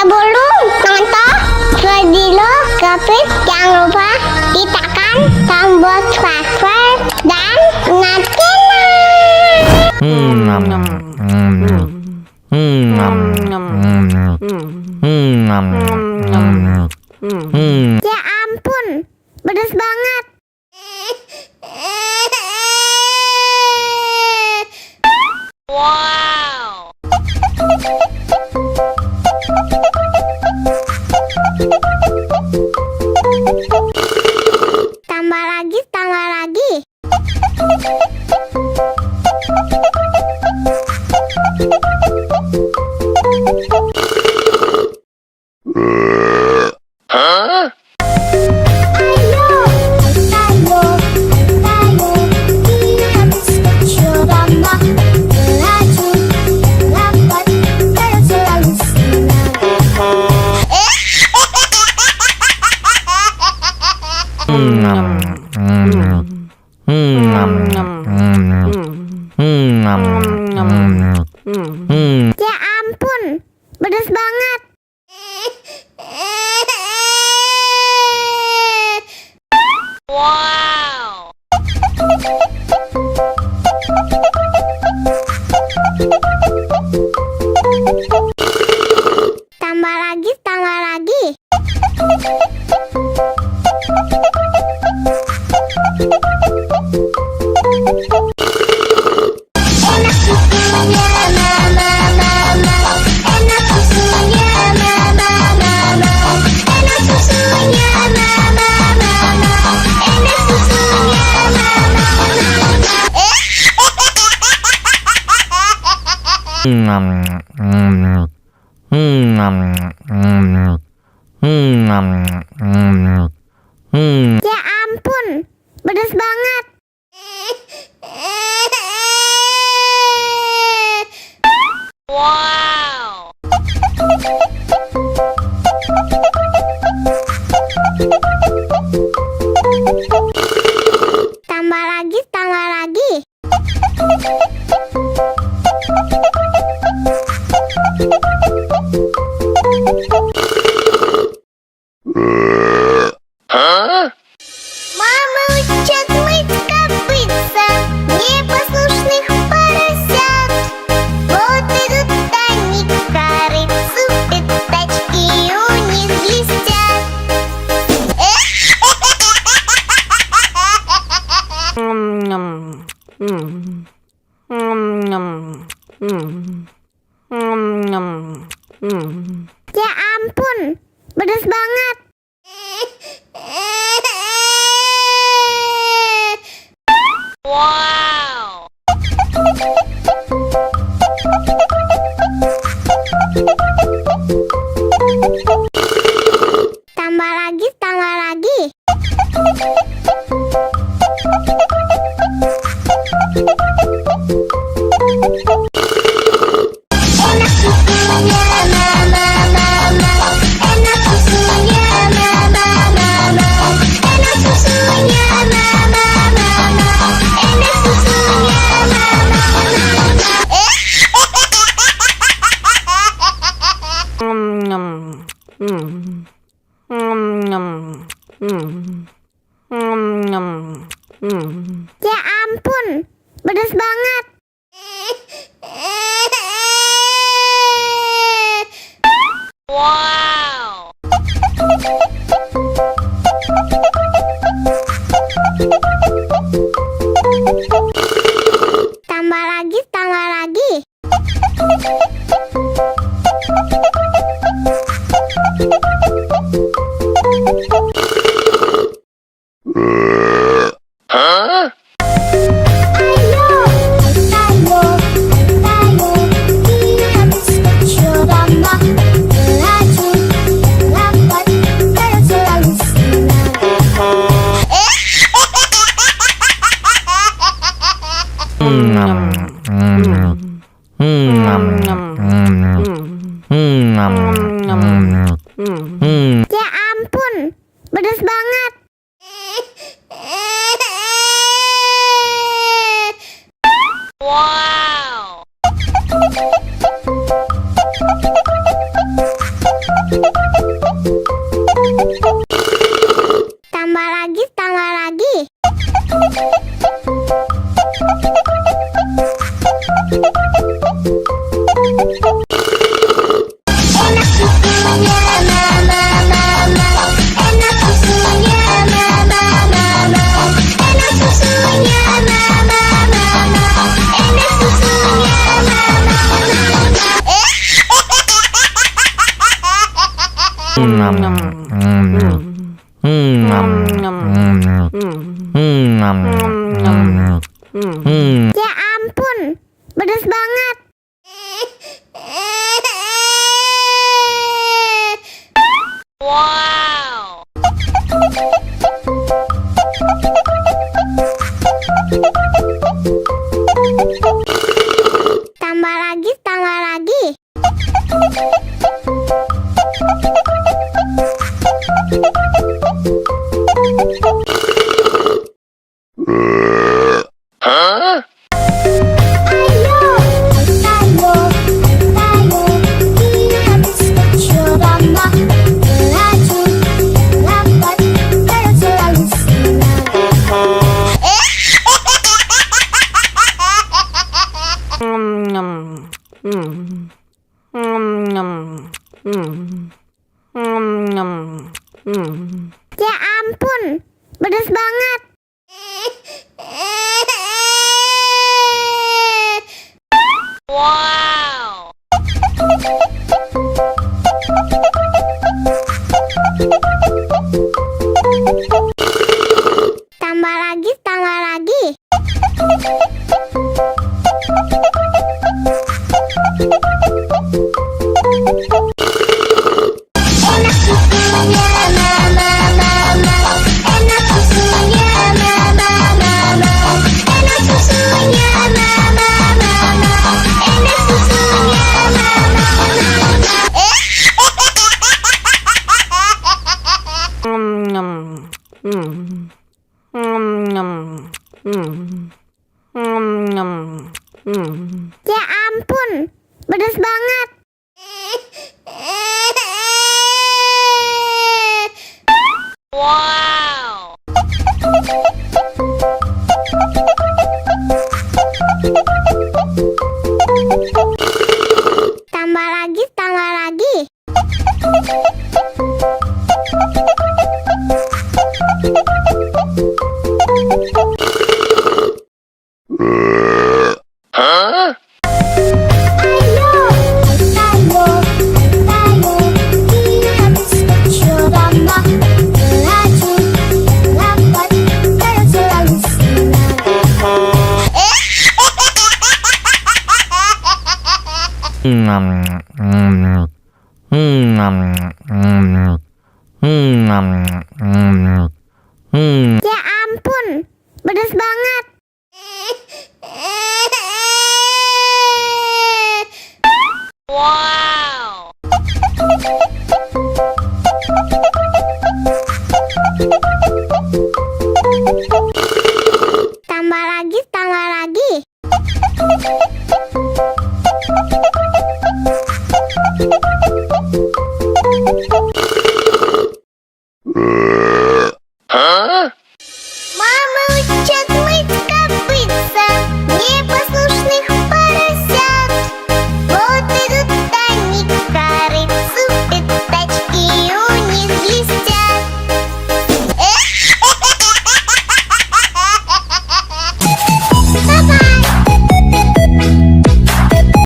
Sebelum nonton video Kepit, jangan lupa tekan tombol subscribe dan ya ampun, pedas banget. Wow. Tambah lagi, tambah lagi. Hah? Ya ampun, pedas banget. Wow. Tambah lagi, tambah lagi. Ya ampun, pedas banget. Wow. Tambah lagi, tambah lagi. Hah? Мама учат мыть копытца непослушных поросят. Вот идут они к корыцу, пятачки у них блестят. Ya ampun, pedas banget. Wow. Tambah lagi, tambah lagi. Ya ampun, pedas banget. Wow. Tambah lagi, tambah lagi. Hah? Ya ampun, pedas banget. Wow. Tambah lagi, tambah lagi. Enak susunya, mama, mama. Enak susunya, mama, mama. Enak susunya, mama, mama. Enak susunya, mama, Ya ampun, pedas banget. Wow. Tambah lagi, tambah lagi. Huh? Ayo, kita mencoba melaju, lambat, terus selalu senang. Ya ampun, pedas banget. Wow. Tambah lagi, tambah lagi. Enak susunya, mama, mama. Enak susunya, mama, mama. Enak susunya, mama, mama. Enak susunya, mama, Ya ampun, pedas banget. Wow. Tambah lagi, tambah lagi. Huh? Ayo, kita mencoba melaju, lambat, terus selalu senang. Ya ampun, pedas banget. Wow.